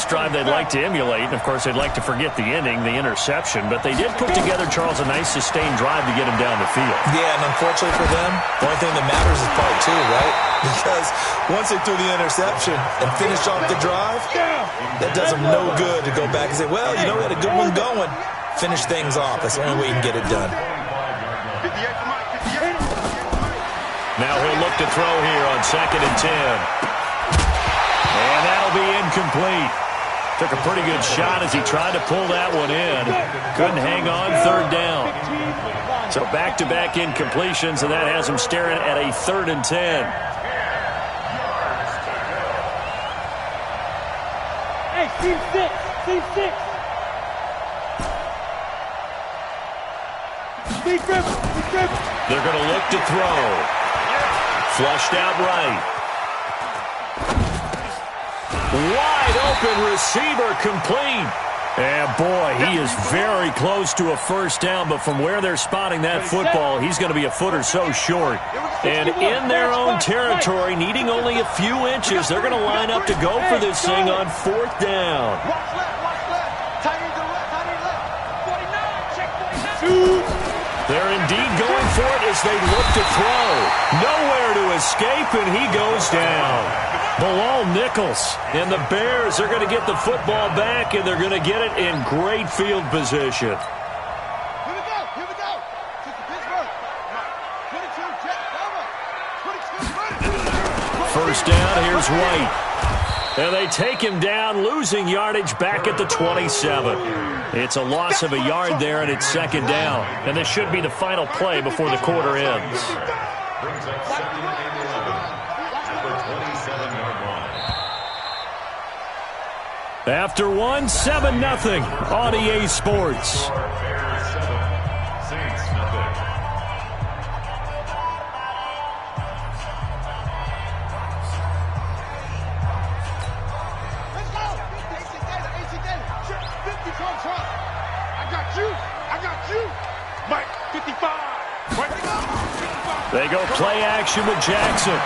last drive they'd like to emulate. And, of course, they'd like to forget the ending, the interception. But they did put together, Charles, a nice sustained drive to get him down the field. Yeah, and unfortunately for them, the only thing that matters is part two, right? Because once they threw the interception and finished off the drive, that does them no good to go back and say, well, you know, we had a good one going. Finish things off. That's the only way you can get it done. Now he'll look to throw here on 2nd and 10. And that'll be incomplete. Took a pretty good shot as he tried to pull that one in. Couldn't hang on, 3rd down. So back-to-back incompletions, and that has him staring at a 3rd and 10. Hey, team 6, team 6. They're going to look to throw. Flushed out right. Wide open receiver complete. And boy, he is very close to a 1st down, but from where they're spotting that football, he's going to be a foot or so short. And in their own territory, needing only a few inches, they're going to line up to go for this thing on 4th down. They're indeed going for it as they look to throw. Nowhere to escape, and he goes down. Bilal Nichols and the Bears are going to get the football back, and they're going to get it in great field position. Here we go. Here we go. Pittsburgh. 22, 1st down, here's White. And they take him down, losing yardage back at the 27. It's a loss of a yard there, and it's 2nd down. And this should be the final play before the quarter ends. After one, 7-0 on EA Sports. They go play action with Jackson.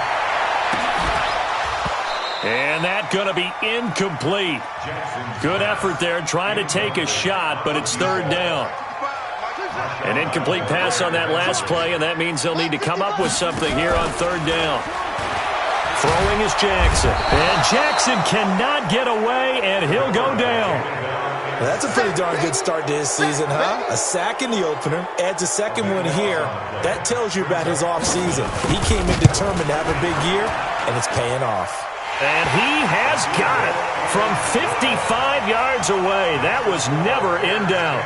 And that's going to be incomplete. Good effort there trying to take a shot, but it's 3rd down. An incomplete pass on that last play, and that means they'll need to come up with something here on 3rd down. Throwing is Jackson. And Jackson cannot get away, and he'll go down. That's a pretty darn good start to his season, huh? A sack in the opener, adds a 2nd one here. That tells you about his offseason. He came in determined to have a big year, and it's paying off. And he has got it from 55 yards away. That was never in doubt.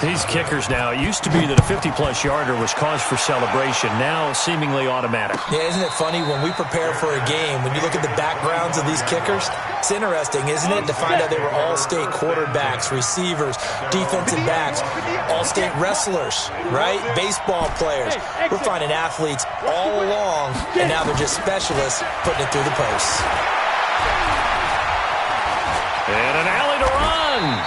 These kickers now, it used to be that a 50-plus yarder was cause for celebration. Now, seemingly automatic. Yeah, isn't it funny when we prepare for a game, when you look at the backgrounds of these kickers, it's interesting, isn't it, to find out they were all-state quarterbacks, receivers, defensive backs, all-state wrestlers, right? Baseball players. We're finding athletes all along, and now they're just specialists putting it through the posts. And an alley to run.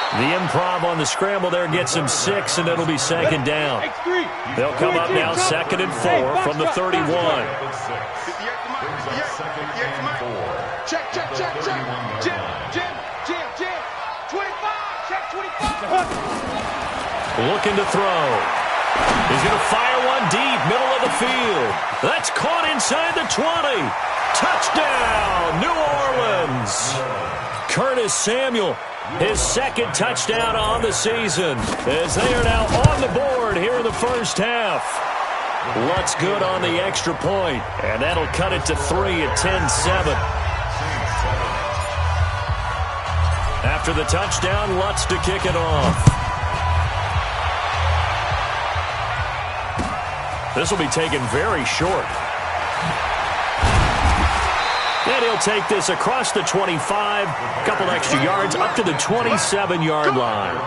The improv on the scramble there gets him 6, and it'll be 2nd down. They'll come up now 2nd and 4 from the 31. Check. Jam. 25. Check 25. Looking to throw. He's going to fire one deep, middle of the field. That's caught inside the 20. Touchdown, New Orleans. Curtis Samuel, his 2nd touchdown on the season, as they are now on the board here in the 1st half. Lutz good on the extra point, and that'll cut it to 3 at 10-7. After the touchdown, Lutz to kick it off. This will be taken very short. And he'll take this across the 25, a couple extra yards, up to the 27-yard line.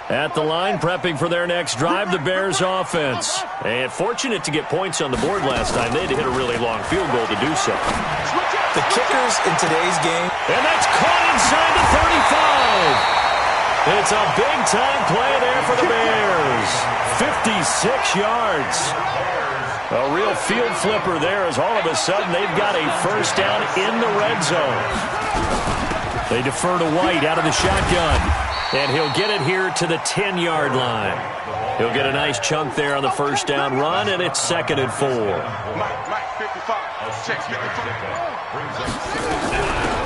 At the line, prepping for their next drive, the Bears offense. And fortunate to get points on the board last time. They had to hit a really long field goal to do so. The kickers in today's game. And that's caught It's a big-time play there for the Bears. 56 yards. A real field flipper there as all of a sudden they've got a first down in the red zone. They defer to White out of the shotgun. And he'll get it here to the 10-yard line. He'll get a nice chunk there on the first down run, and it's 2nd and 4.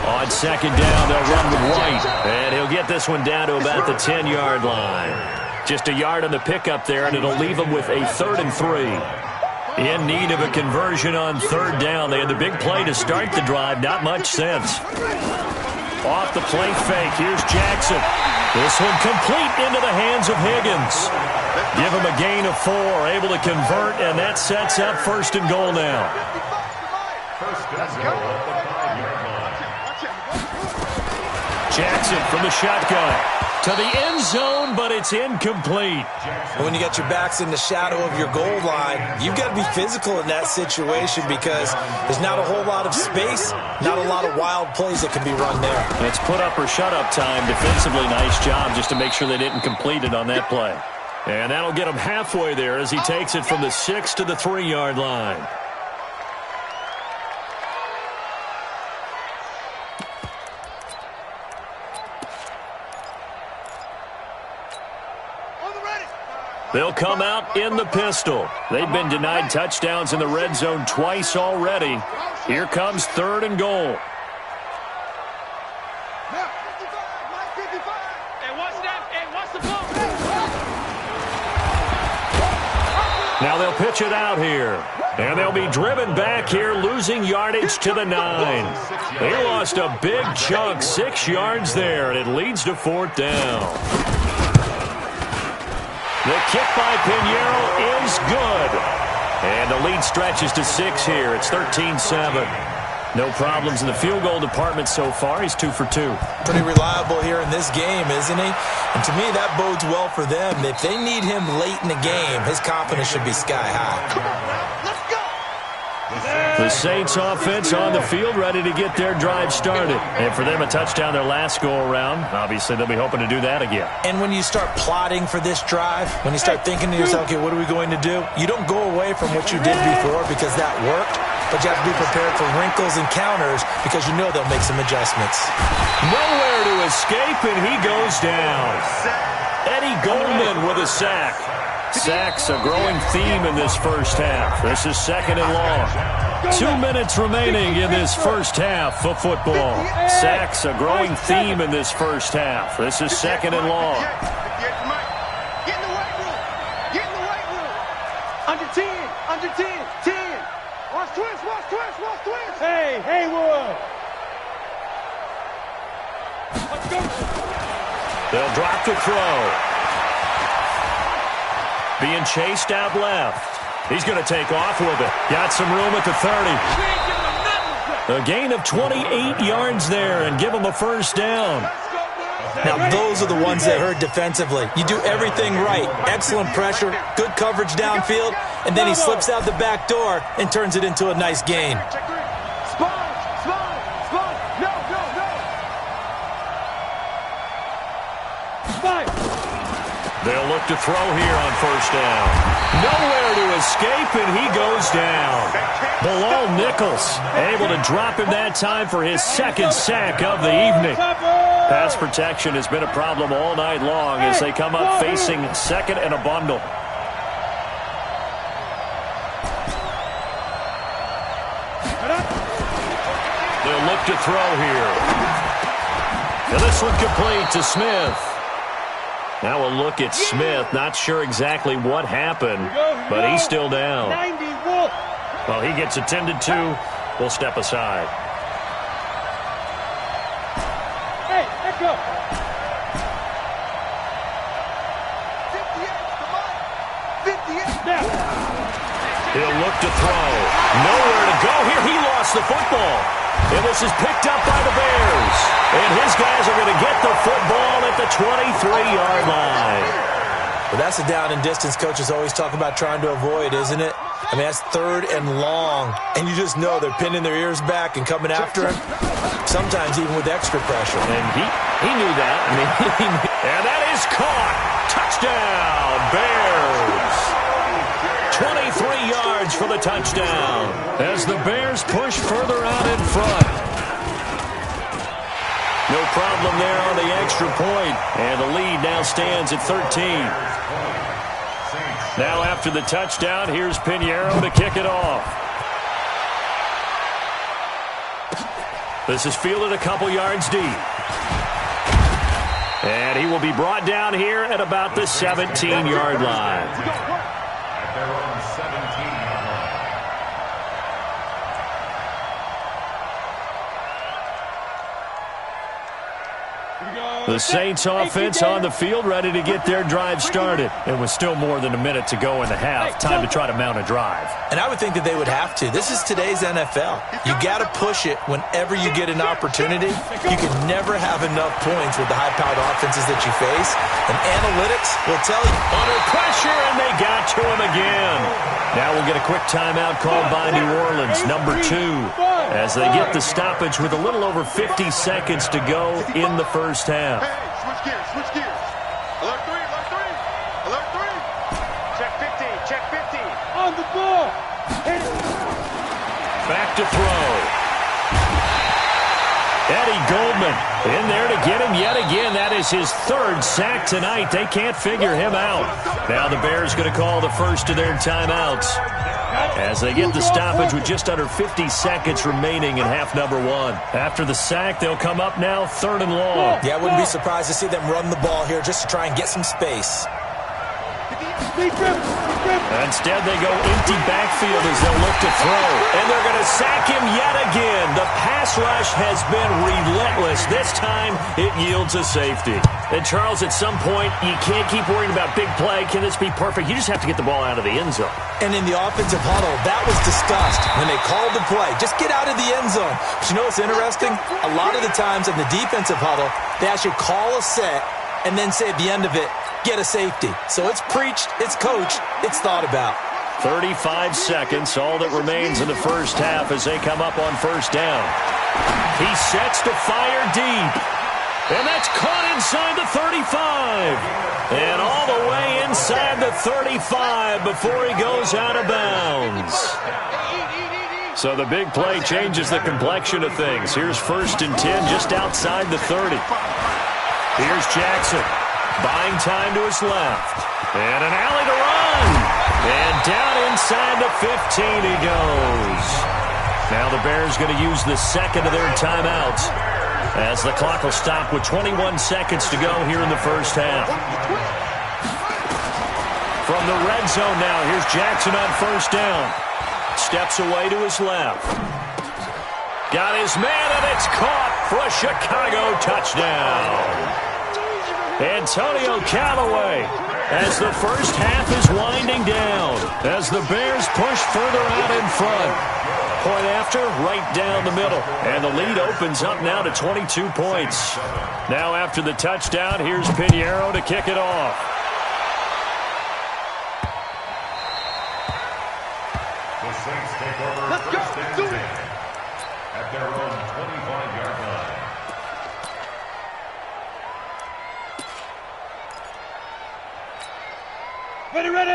On 2nd down, they'll run with White. And he'll get this one down to about the 10-yard line. Just a yard on the pickup there, and it'll leave them with a 3rd and 3. In need of a conversion on 3rd down. They had the big play to start the drive. Not much sense. Off the play fake. Here's Jackson. This one complete into the hands of Higgins. Give him a gain of 4. Able to convert, and that sets up 1st and goal now. Jackson from the shotgun. To the end zone, but it's incomplete. When you got your backs in the shadow of your goal line, you've got to be physical in that situation because there's not a whole lot of space, not a lot of wild plays that can be run there. It's put up or shut up time. Defensively, nice job just to make sure they didn't complete it on that play. And that'll get him halfway there as he takes it from the 6 to the 3-yard line. They'll come out in the pistol. They've been denied touchdowns in the red zone twice already. Here comes 3rd and goal. Now they'll pitch it out here. And they'll be driven back here, losing yardage to the 9. They lost a big chunk, 6 yards there, and it leads to 4th down. The kick by Pinheiro is good. And the lead stretches to 6 here. It's 13-7. No problems in the field goal department so far. He's 2 for 2. Pretty reliable here in this game, isn't he? And to me, that bodes well for them. If they need him late in the game, his confidence should be sky high. Come on, let's go. The Saints offense on the field, ready to get their drive started. And for them, a touchdown their last go-around. Obviously, they'll be hoping to do that again. And when you start plotting for this drive, when you start thinking to yourself, okay, what are we going to do? You don't go away from what you did before because that worked, but you have to be prepared for wrinkles and counters because you know they'll make some adjustments. Nowhere to escape, and he goes down. Eddie Goldman with a sack. Sacks a growing theme in this first half. This is 2nd and long. 2 minutes remaining in this first half of football. Sacks a growing theme in this first half. This is 2nd and long. Get in the weight room. Get in the weight room. Under 10. Under 10. 10. Watch twist. Watch twist. Watch twist. Hey, Haywood. Let's go. They'll drop the throw. Being chased out left. He's going to take off with it. Got some room at the 30. A gain of 28 yards there and give him a first down. Now, those are the ones that hurt defensively. You do everything right. Excellent pressure, good coverage downfield, and then he slips out the back door and turns it into a nice gain. They'll look to throw here on first down. Nowhere to escape, and he goes down. Bilal Nichols able to drop him that time for his 2nd sack of the evening. Pass protection has been a problem all night long as they come up facing 2nd and a bundle. They'll look to throw here. And this one complete to Smith. Now a look at Smith. Not sure exactly what happened, but he's still down. Well, he gets attended to. We'll step aside. Hey, let's go. 58. Now. He'll look to throw. Nowhere to go here. He lost the football. And this is picked up by the Bears. And his guys are going to get the football at the 23-yard line. Well, that's a down and distance coaches always talk about trying to avoid, isn't it? I mean, that's 3rd and long. And you just know they're pinning their ears back and coming after him, sometimes even with extra pressure. And he knew that. I mean, And that is caught. Touchdown, Bears. 23 yards for the touchdown as the Bears push further out in front. No problem there on the extra point, and the lead now stands at 13. Now after the touchdown, here's Pinheiro to kick it off. This is fielded a couple yards deep. And he will be brought down here at about the 17-yard line. At their own 17-yard line. The Saints offense on the field, ready to get their drive started. And with still more than a minute to go in the half, time to try to mount a drive. And I would think that they would have to. This is today's NFL. You got to push it whenever you get an opportunity. You can never have enough points with the high-powered offenses that you face. And analytics will tell you. Under pressure, and they got to him again. Now we'll get a quick timeout called by New Orleans, number 2, as they get the stoppage with a little over 50 seconds to go in the first half. Hey, switch gears, switch gears. Alert 3, alert 3. Alert 3. Check 15, check 15. On the ball. Hit it. Back to throw. Eddie Goldman in there to get him yet again. That is his 3rd sack tonight. They can't figure him out. Now the Bears going to call the first of their timeouts as they get the stoppage with just under 50 seconds remaining in half number 1. After the sack, they'll come up now 3rd and long. Yeah, I wouldn't be surprised to see them run the ball here just to try and get some space. Instead, they go empty backfield as they'll look to throw. And they're going to sack him yet again. The pass rush has been relentless. This time, it yields a safety. And, Charles, at some point, you can't keep worrying about big play. Can this be perfect? You just have to get the ball out of the end zone. And in the offensive huddle, that was discussed when they called the play. Just get out of the end zone. But you know what's interesting? A lot of the times in the defensive huddle, they actually call a set and then say at the end of it, get a safety. So it's preached, it's coached, it's thought about. 35 seconds, all that remains in the first half as they come up on first down. He sets to fire deep. And that's caught inside the 35. And all the way inside the 35 before he goes out of bounds. So the big play changes the complexion of things. Here's 1st and 10 just outside the 30. Here's Jackson, buying time to his left. And an alley to run. And down inside the 15 he goes. Now the Bears going to use the second of their timeouts as the clock will stop with 21 seconds to go here in the first half. From the red zone now, here's Jackson on first down. Steps away to his left. Got his man, and it's caught for a Chicago touchdown. Antonio Callaway as the first half is winding down as the Bears push further out in front. Point after, right down the middle. And the lead opens up now to 22 points. Now after the touchdown, here's Pinheiro to kick it off. The Saints take over. Let's go, first and do it. 10 at their own 25-yard line.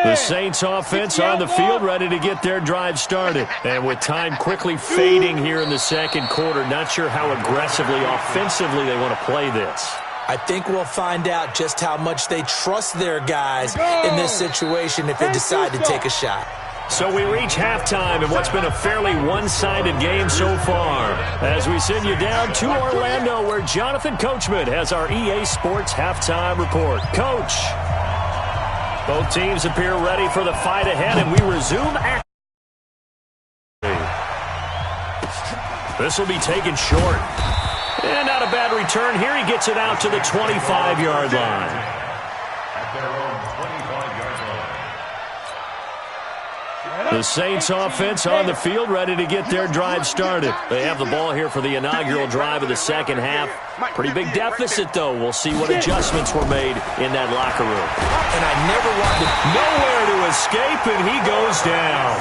The Saints offense on the field ready to get their drive started. And with time quickly fading here in the second quarter, not sure how aggressively, offensively they want to play this. I think we'll find out just how much they trust their guys in this situation if they decide to take a shot. So we reach halftime in what's been a fairly one-sided game so far. As we send you down to Orlando where Jonathan Coachman has our EA Sports halftime report. Coach. Both teams appear ready for the fight ahead, and we resume action. This will be taken short. And not a bad return here. He gets it out to the 25-yard line. At their own 25-yard line. The Saints offense on the field ready to get their drive started. They have the ball here for the inaugural drive of the second half. Pretty big deficit, though. We'll see what adjustments were made in that locker room. And I never wanted nowhere to escape, and he goes down.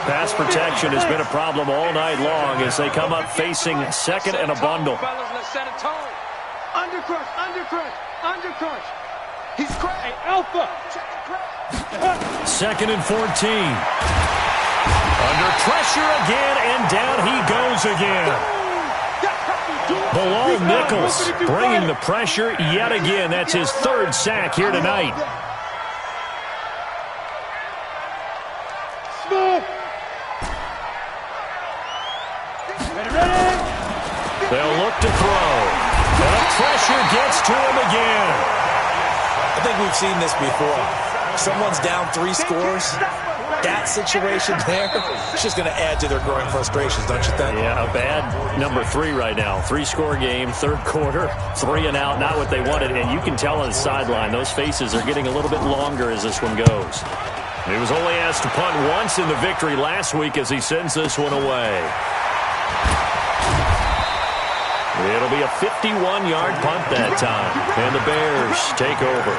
Pass protection has been a problem all night long as they come up facing second and a bundle. Under crush, under crush, under crush. He's cracked. Hey, Alpha. Check the crack. 2nd and 14. Under pressure again, and down he goes again. Bilal Nichols bringing the pressure yet again. That's his 3rd sack here tonight. Smooth. Ready. They'll look to throw. And the pressure gets to him again. I think we've seen this before. Someone's down 3 scores. That situation there, it's just going to add to their growing frustrations, don't you think? Yeah, a bad number 3 right now. 3-score game, 3rd quarter, 3 and out, not what they wanted. And you can tell on the sideline, those faces are getting a little bit longer as this one goes. He was only asked to punt once in the victory last week as he sends this one away. It'll be a 51-yard punt that time, and the Bears take over.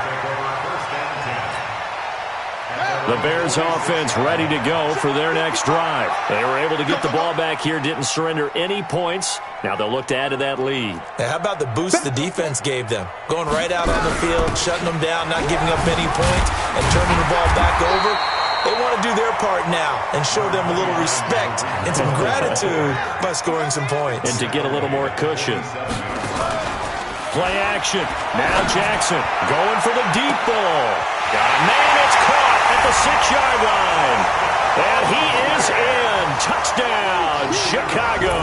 The Bears offense ready to go for their next drive. They were able to get the ball back here, didn't surrender any points. Now they'll look to add to that lead. Now, how about the boost the defense gave them? Going right out on the field, shutting them down, not giving up any points, and turning the ball back over. They want to do their part now and show them a little respect and some gratitude by scoring some points. And to get a little more cushion. Play action. Now Jackson going for the deep ball. Got a man, it's caught at the 6-yard line. And he is in. Touchdown, Chicago.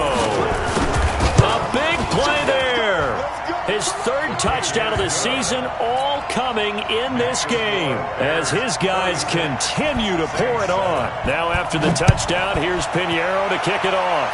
A big play there. His 3rd touchdown of the season, all coming in this game as his guys continue to pour it on. Now after the touchdown, here's Pinheiro to kick it off.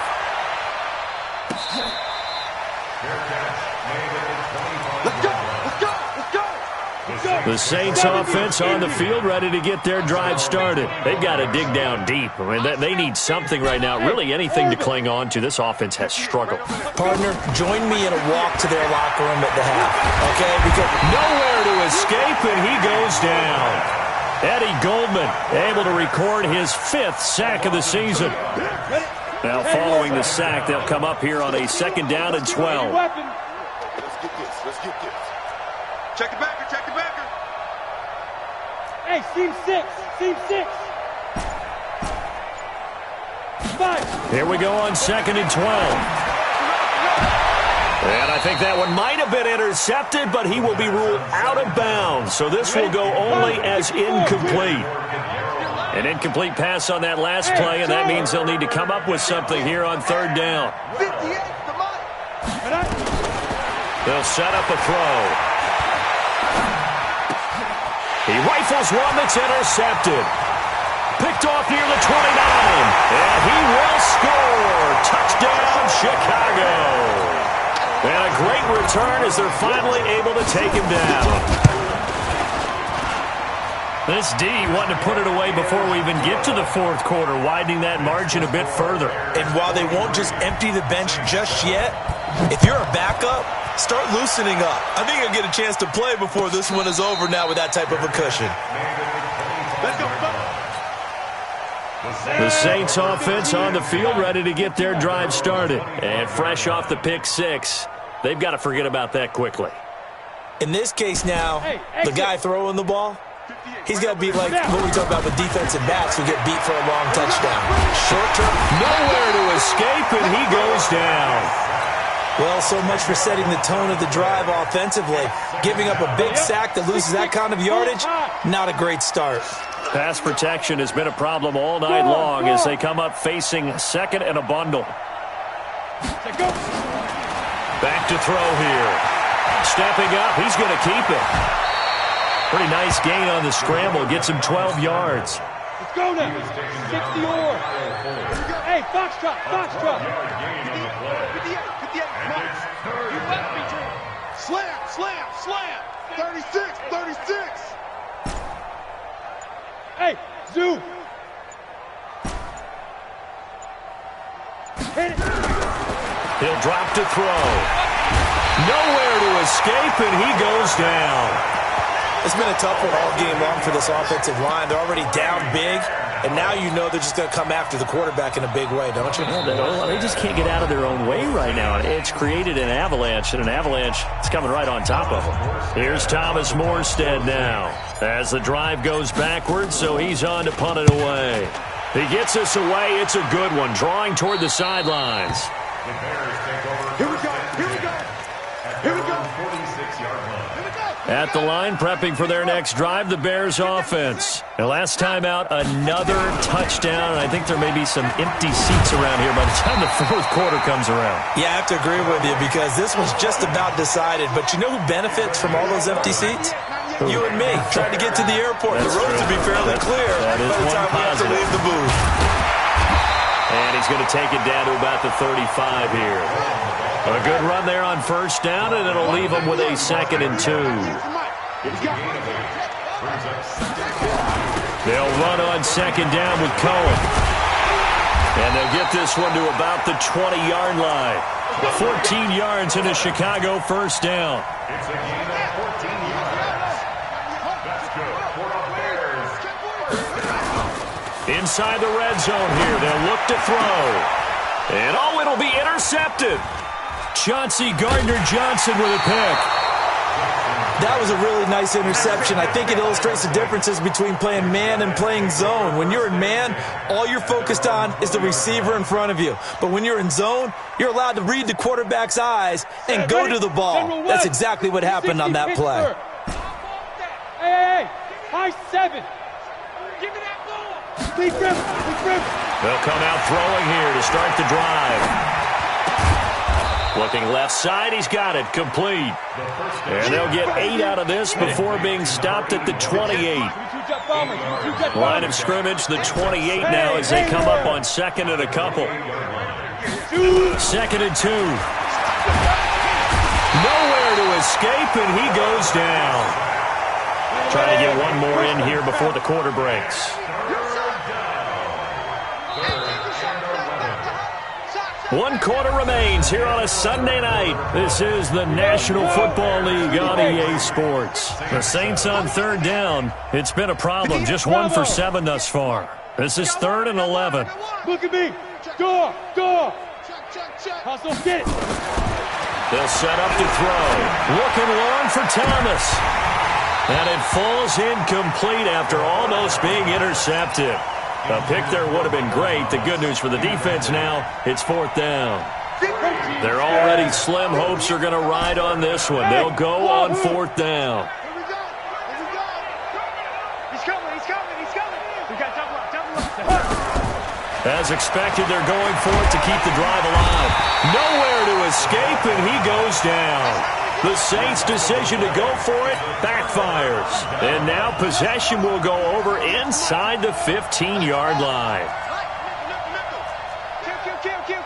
Let's go, let's go, let's go. The Saints offense on the field ready to get their drive started. They've got to dig down deep. I mean, they need something right now, really anything to cling on to. This offense has struggled. Partner, join me in a walk to their locker room at the half, okay? Because nowhere to escape, and he goes down. Eddie Goldman able to record his 5th sack of the season. Now following the sack, they'll come up here on a 2nd down and 12. Let's get this, let's get this. Check the backer, check the backer. Hey, seam 6. Seam 6. 5. Here we go on 2nd and 12. And I think that one might have been intercepted, but he will be ruled out of bounds. So this will go only as incomplete. An incomplete pass on that last play, and that means they'll need to come up with something here on 3rd down. 58, the money. They'll set up a throw. He rifles one that's intercepted. Picked off near the 29. And he will score. Touchdown, Chicago. And a great return as they're finally able to take him down. This D wanting to put it away before we even get to the 4th quarter, widening that margin a bit further. And while they won't just empty the bench just yet, if you're a backup, start loosening up. I think you'll get a chance to play before this one is over now with that type of a cushion. Let's go, The Saints offense on the field ready to get their drive started. And fresh off the pick 6, they've got to forget about that quickly. In this case now, the guy throwing the ball, he's got to be like what we talk about with defensive backs who get beat for a long touchdown. Short term, nowhere to escape, and he goes down. Well, so much for setting the tone of the drive offensively. Giving up a big sack that loses that kind of yardage, not a great start. Pass protection has been a problem all night long as they come up facing 2nd and a bundle. Back to throw here. Stepping up, he's going to keep it. Pretty nice gain on the scramble, gets him 12 yards. Let's go now. 60 or. Hey, Foxtrot, Foxtrot. 58, 58, you left me, Drew. Slam, slam, slam. 36, 36. Hey, Zoo. Hit it. He'll drop to throw. Nowhere to escape, and he goes down. It's been a tough one all game long for this offensive line. They're already down big, and now you know they're just going to come after the quarterback in a big way, don't you? Yeah, they just can't get out of their own way right now. It's created an avalanche, and an avalanche is coming right on top of them. Here's Thomas Morstead now as the drive goes backwards, so he's on to punt it away. He gets us away. It's a good one, drawing toward the sidelines. The Bears take over. Here we go. Here we go. Here we go. 46-yard line. At the line, prepping for their next drive, the Bears offense. And last time out, another touchdown. And I think there may be some empty seats around here by the time the fourth quarter comes around. Yeah, I have to agree with you because this was just about decided. But you know who benefits from all those empty seats? You and me, trying to get to the airport. That's the roads true. would be fairly clear that is by the time we have to leave the booth. And he's going to take it down to about the 35 here. A good run there on first down, and it'll leave him with a 2nd and 2. They'll run on 2nd down with Cohen. And they'll get this one to about the 20-yard line. 14 yards in a Chicago first down. It's a gain of 14 yards. That's good for the Bears. Inside the red zone here, they'll look to throw. And oh, it'll be intercepted. Chauncey Gardner-Johnson with a pick. That was a really nice interception. I think it illustrates the differences between playing man and playing zone. When you're in man, all you're focused on is the receiver in front of you. But when you're in zone, you're allowed to read the quarterback's eyes and go to the ball. That's exactly what happened on that play. Hey, high 7. Give me that ball. Big rip, big rip. They'll come out throwing here to start the drive. Looking left side, he's got it, complete. And they'll get 8 out of this before being stopped at the 28. Line of scrimmage, the 28 now as they come up on 2nd and a couple. 2nd and 2. Nowhere to escape, and he goes down. Trying to get one more in here before the quarter breaks. 1 quarter remains here on a Sunday night. This is the National Football League on EA Sports. The Saints on 3rd down. It's been a problem. Just 1 for 7 thus far. This is 3rd and 11. Look at me. Door. Hustle, get it. They'll set up to throw. Looking long for Thomas. And it falls incomplete after almost being intercepted. A pick there would have been great. The good news for the defense now, it's 4th down. Their already slim hopes are going to ride on this one. They'll go on 4th down. He's coming. We got double up. As expected, they're going for it to keep the drive alive. Nowhere to escape, and he goes down. The Saints' decision to go for it backfires. And now possession will go over inside the 15-yard line.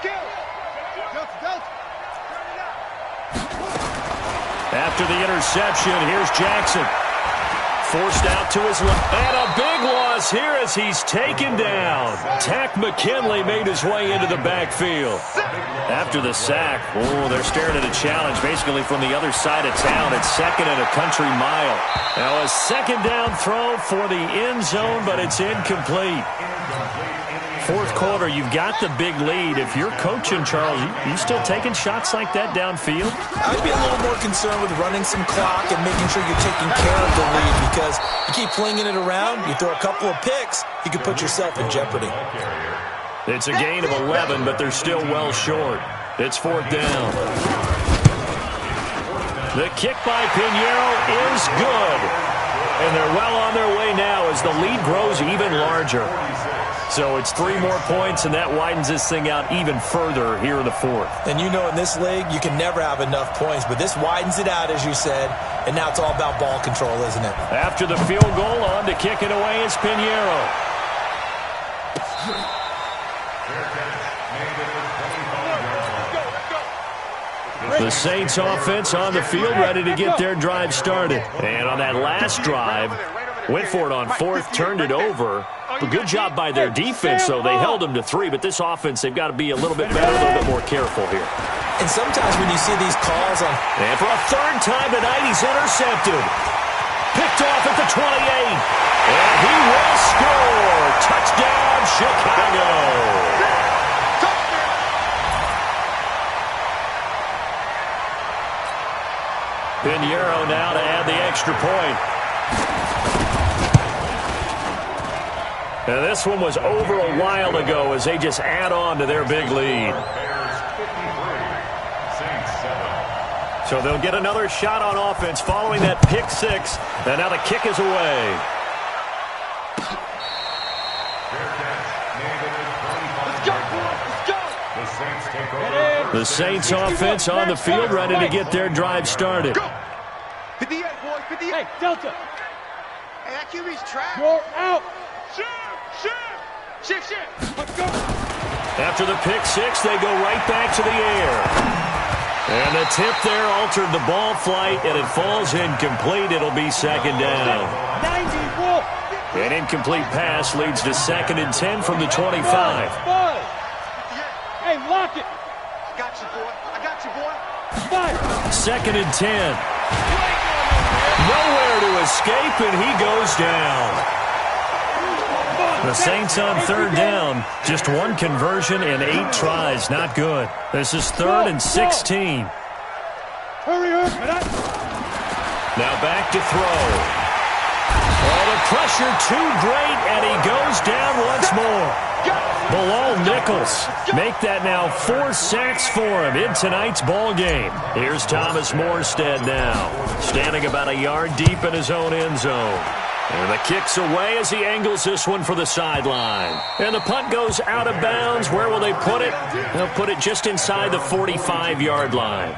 Kill. After the interception, here's Jackson. Forced out to his left. And a big loss here as he's taken down. Tack McKinley made his way into the backfield. After the sack, they're staring at a challenge basically from the other side of town. It's 2nd and a country mile. Now a 2nd down throw for the end zone, but it's incomplete. 4th quarter, you've got the big lead. If you're coaching, Charles, you still taking shots like that downfield? I'd be a little more concerned with running some clock and making sure you're taking care of the lead because you keep flinging it around, you throw a couple of picks, you could put yourself in jeopardy. It's a gain of 11, but they're still well short. It's 4th down. The kick by Pinheiro is good. And they're well on their way now as the lead grows even larger. So it's 3 more points, and that widens this thing out even further here in the 4th. And you know in this league, you can never have enough points, but this widens it out, as you said, and now it's all about ball control, isn't it? After the field goal, on to kick it away is Pinheiro. The Saints offense on the field, ready to get their drive started. And on that last drive, went for it on 4th, turned it over. A good job by their defense, though. They held them to 3, but this offense, they've got to be a little bit better, a little bit more careful here. And sometimes when you see these calls on... And for a 3rd time tonight, he's intercepted. Picked off at the 28. And he will score. Touchdown, Chicago. Pinheiro now to add the extra point. And this one was over a while ago as they just add on to their big lead. So they'll get another shot on offense following that pick six. And now the kick is away. The Saints offense on the field ready to get their drive started. 58, boys, 58. Hey, Delta. Hey, that QB's trapped. You're out. Shift. Let's go. After the pick six, they go right back to the air. And the tip there altered the ball flight, and it falls incomplete. It'll be second down. 90, An incomplete pass leads to 2nd and 10 from the 25. Buzz. Hey, lock it. I got you, boy. 5. 2nd and 10. Nowhere to escape, and he goes down. The Saints on 3rd down. Just one conversion and 8 tries. Not good. This is 3rd and 16. Hurry up. Now back to throw. Oh, the pressure too great, and he goes down once more. Below Nichols. Make that now 4 sacks for him in tonight's ball game. Here's Thomas Morstead now, standing about a yard deep in his own end zone. And the kick's away as he angles this one for the sideline. And the punt goes out of bounds. Where will they put it? They'll put it just inside the 45-yard line.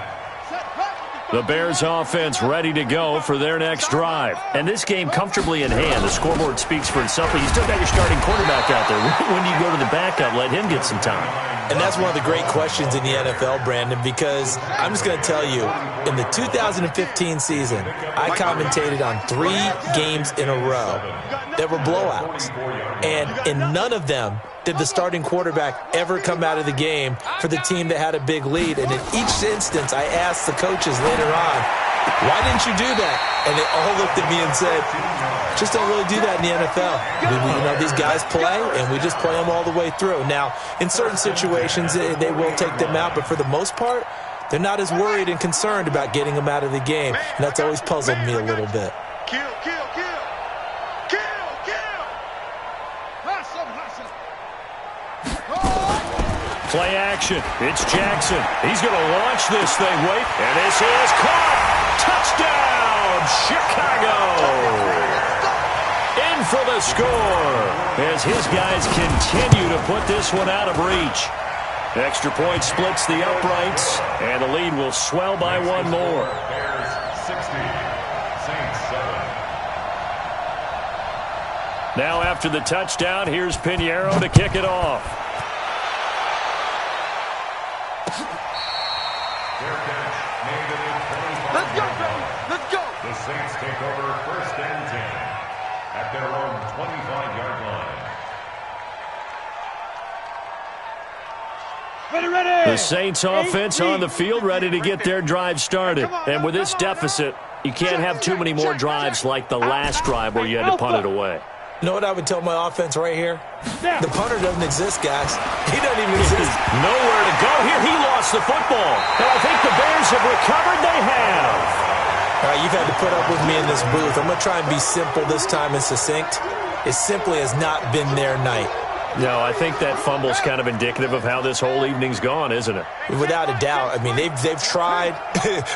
The Bears offense ready to go for their next drive. And this game comfortably in hand. The scoreboard speaks for itself, but you still got your starting quarterback out there. When do you go to the backup? Let him get some time. And that's one of the great questions in the NFL, Brandon, because I'm just going to tell you, in the 2015 season, I commentated on 3 games in a row that were blowouts. And in none of them did the starting quarterback ever come out of the game for the team that had a big lead. And in each instance, I asked the coaches later on, why didn't you do that? And they all looked at me and said, just don't really do that in the NFL. These guys play, and we just play them all the way through. Now, in certain situations, they will take them out, but for the most part, they're not as worried and concerned about getting them out of the game. And that's always puzzled me a little bit. Kill. Play action. It's Jackson. He's going to launch this thing. Wait. And this is caught. Touchdown, Chicago. In for the score as his guys continue to put this one out of reach. Extra point splits the uprights, and the lead will swell by one more. Bears 60, Saints 7. Now after the touchdown, here's Pinheiro to kick it off. Let's go, baby. Let's go. The Saints take over 1st and 10 at their own 25-yard line. Ready. The Saints offense on the field ready to get their drive started. And with this deficit, you can't have too many more drives like the last drive where you had to punt it away. You know what I would tell my offense right here? The punter doesn't exist, guys. He doesn't even exist. Nowhere to go here. He lost the football. And I think the Bears have recovered. They have. All right, you've had to put up with me in this booth. I'm going to try and be simple this time and succinct. It simply has not been their night. No, I think that fumble's kind of indicative of how this whole evening's gone, isn't it? Without a doubt. I mean, they've tried,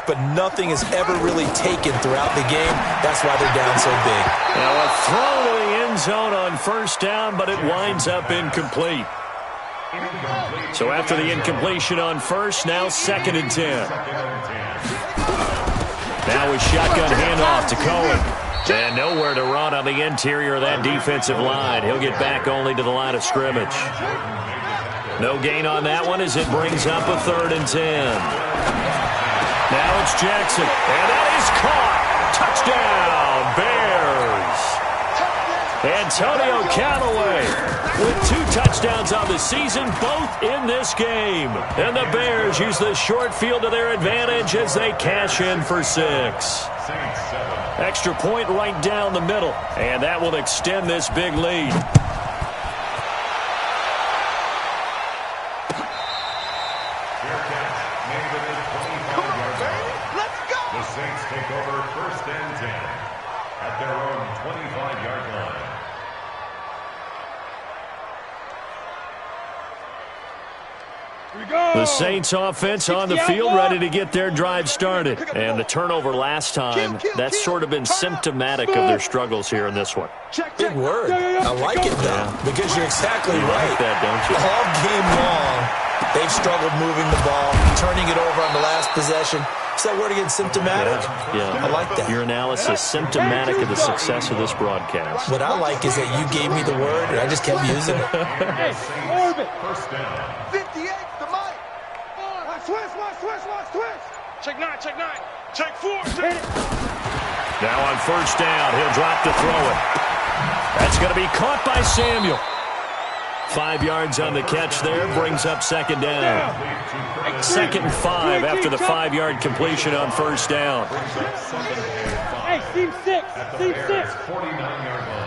but nothing is ever really taken throughout the game. That's why they're down so big. Now a throw to the end zone on 1st down, but it winds up incomplete. So after the incompletion on 1st, now 2nd and 10. Now a shotgun handoff to Cohen. And nowhere to run on the interior of that defensive line. He'll get back only to the line of scrimmage. No gain on that one as it brings up a 3rd and 10. Now it's Jackson. And that is caught. Touchdown, Bears. Antonio Callaway with 2 touchdowns on the season, both in this game. And the Bears use the short field to their advantage as they cash in for 6. Extra point right down the middle, and that will extend this big lead. The Saints take over 1st and 10 at their own 25-yard line. The Saints offense on the field, ready to get their drive started. And the turnover last time, that's sort of been symptomatic of their struggles here in this one. Big word. I like it, though, because you're exactly right. Like that, don't you? All game long, they've struggled moving the ball, turning it over on the last possession. Is that word again, symptomatic? Yeah. I like that. Your analysis, symptomatic of the success of this broadcast. What I like is that you gave me the word, and I just kept using it. Hey, Orbit. 1st down. 58, the mic. Watch, twist. Check 9. Check 4. Now on 1st down, he'll drop to throw it. That's going to be caught by Samuel. 5 yards on the catch there, brings up 2nd down. 2nd and 5 after the 5-yard completion on 1st down. Hey, team 6.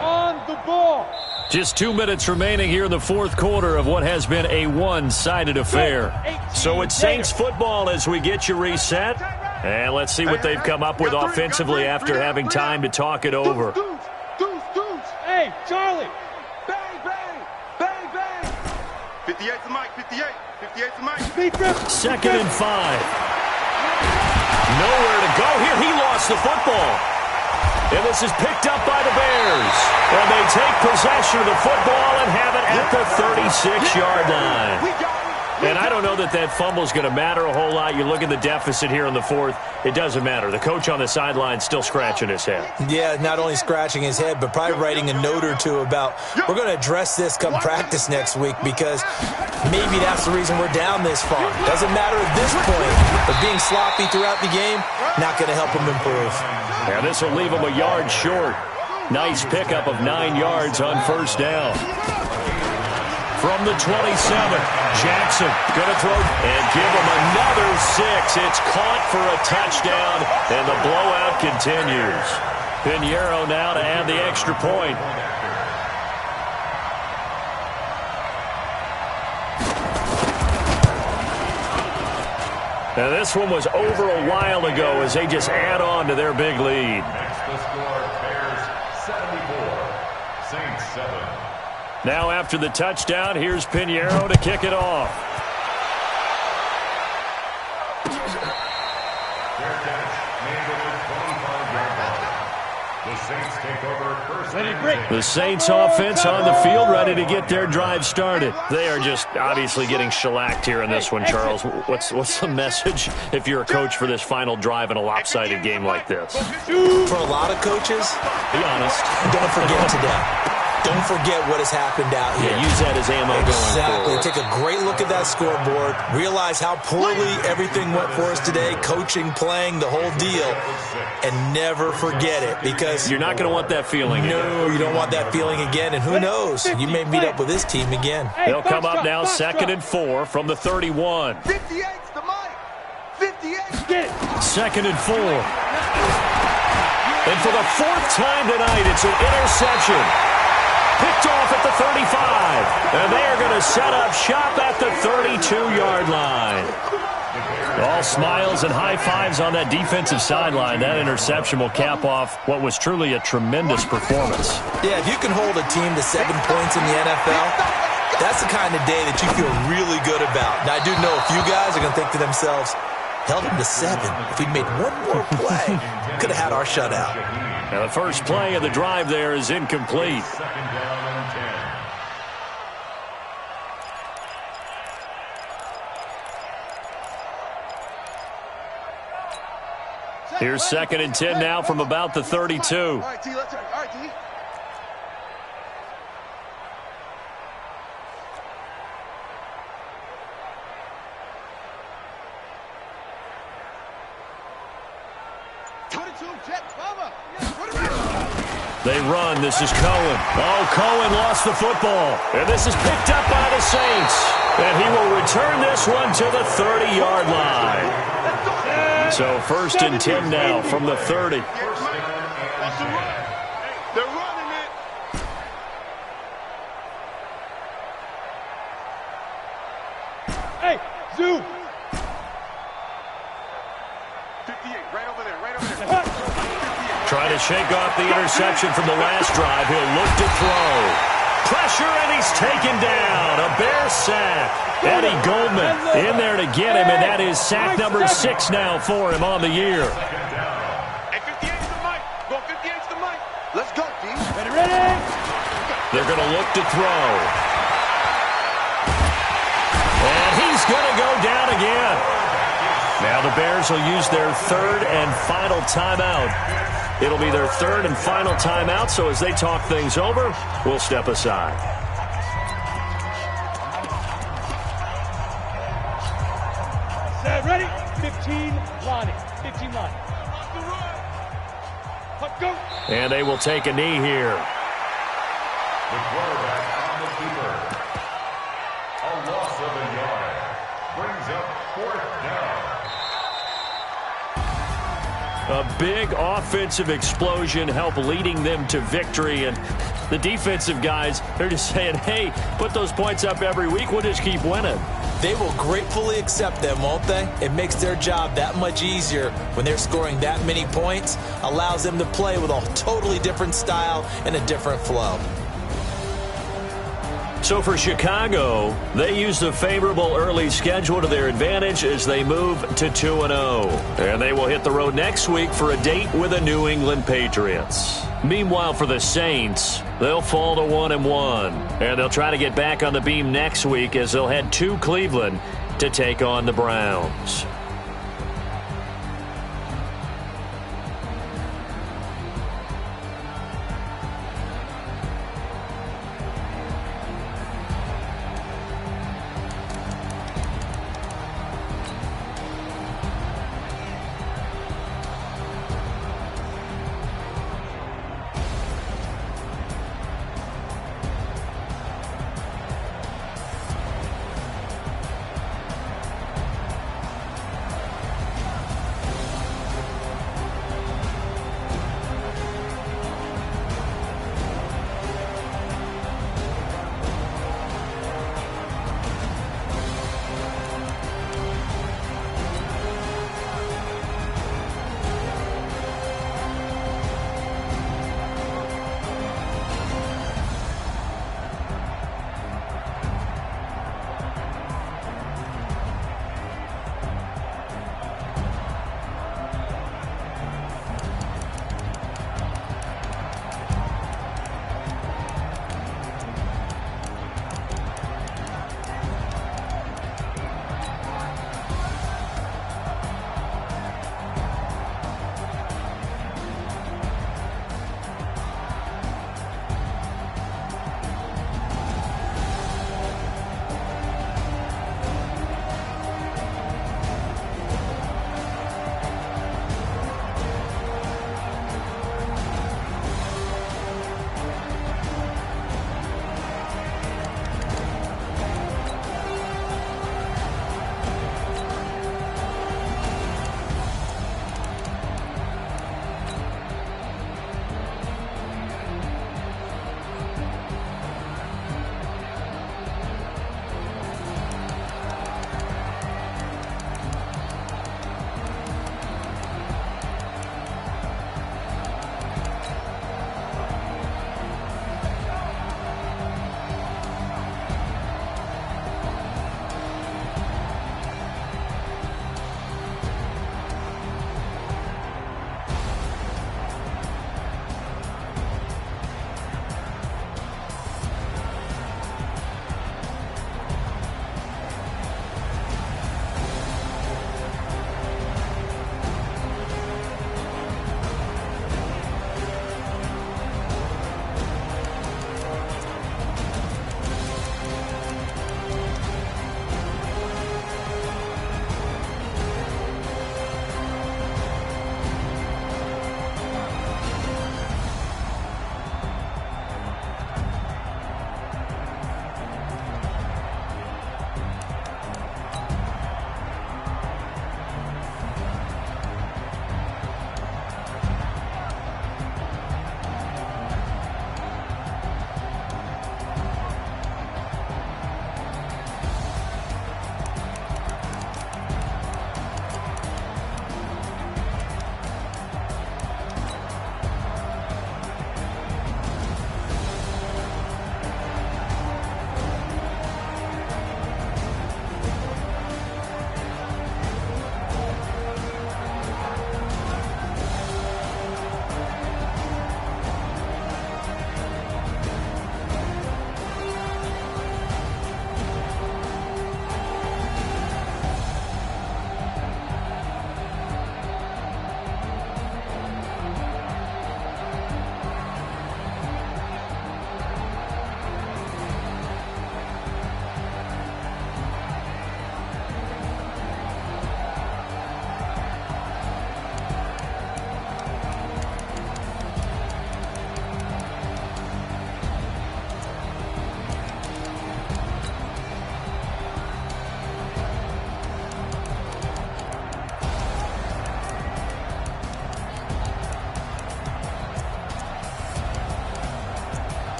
On the ball. Just 2 minutes remaining here in the 4th quarter of what has been a one-sided affair. So it's Saints football as we get you reset. And let's see what they've come up with offensively after having time to talk it over. Hey, Charlie. Bang. 58's the mic. 58's the mic. Speed grip. 2nd and 5. Nowhere to go here. He lost the football. And this is picked up by the Bears. And they take possession of the football and have it at the 36-yard line. And I don't know that fumble is going to matter a whole lot. You look at the deficit here in the 4th, it doesn't matter. The coach on the sideline still scratching his head. Yeah, not only scratching his head, but probably writing a note or two about, we're going to address this come practice next week because maybe that's the reason we're down this far. Doesn't matter at this point, but being sloppy throughout the game, not going to help him improve. And this will leave him a yard short. Nice pickup of 9 yards on 1st down. From the 27, Jackson going to throw and give him another 6. It's caught for a touchdown, and the blowout continues. Pinheiro now to add the extra point. Now this one was over a while ago as they just add on to their big lead. Next the score, Bears 74, Saints 7. Now after the touchdown, here's Pinheiro to kick it off. Fair catch made at the 25-yard line. The Saints take over 1st and 10. The Saints offense on the field ready to get their drive started. They are just obviously getting shellacked here in this one, Charles. What's the message if you're a coach for this final drive in a lopsided game like this? For a lot of coaches, Be honest. don't forget today. Don't forget what has happened out here. Yeah, use that as ammo going Exactly. forward. Take a great look at that scoreboard. Realize how poorly everything went for us today. Coaching, playing, the whole deal. And never forget it because You're not going to want that feeling again. no, you don't want that feeling again. And who knows? You may meet up with this team again. They'll come up now 2nd and 4 from the 31. 58's the mic. 58. Get it. 2nd and 4. And for the 4th time tonight, it's an interception. Picked off at the 35. And they are going to set up shop at the 32-yard line. All smiles and high fives on that defensive sideline. That interception will cap off what was truly a tremendous performance. Yeah, if you can hold a team to 7 points in the NFL, that's the kind of day that you feel really good about. Now, I do know a few guys are going to think to themselves, held him to 7. If we'd made one more play, could have had our shutout. Now, the first play of the drive there is incomplete. 2nd down and 10. Here's 2nd and 10 now from about the 32. All right, T, let's turn. All right, T. Jet, cover. Put it right. They run. This is Cohen. Oh, Cohen lost the football. And this is picked up by the Saints. And he will return this one to the 30-yard line. So 1st and 10 now from the 30. They're running it. Hey, Zoo. 58, right over there, right over there. Trying to shake off the interception from the last drive. He'll look to throw. Pressure, and he's taken down. A Bear sack. Eddie Goldman in there to get him, and that is sack number 6 now for him on the year. Hey, 58's the mic. Go 58's the mic. Let's go, D. Ready? They're going to look to throw. And he's going to go down again. Now the Bears will use their 3rd and final timeout. It'll be their 3rd and final timeout, so as they talk things over, we'll step aside. Set, ready? 15, Lonnie. 15, Lonnie. Go. And they will take a knee here. The quarterback on the keeper. A loss of a yard. Brings up 4th down. A big offensive explosion helped leading them to victory. And the defensive guys, they're just saying, hey, put those points up every week. We'll just keep winning. They will gratefully accept them, won't they? It makes their job that much easier when they're scoring that many points. Allows them to play with a totally different style and a different flow. So for Chicago, they use the favorable early schedule to their advantage as they move to 2-0. And they will hit the road next week for a date with the New England Patriots. Meanwhile, for the Saints, they'll fall to 1-1. And they'll try to get back on the beam next week as they'll head to Cleveland to take on the Browns.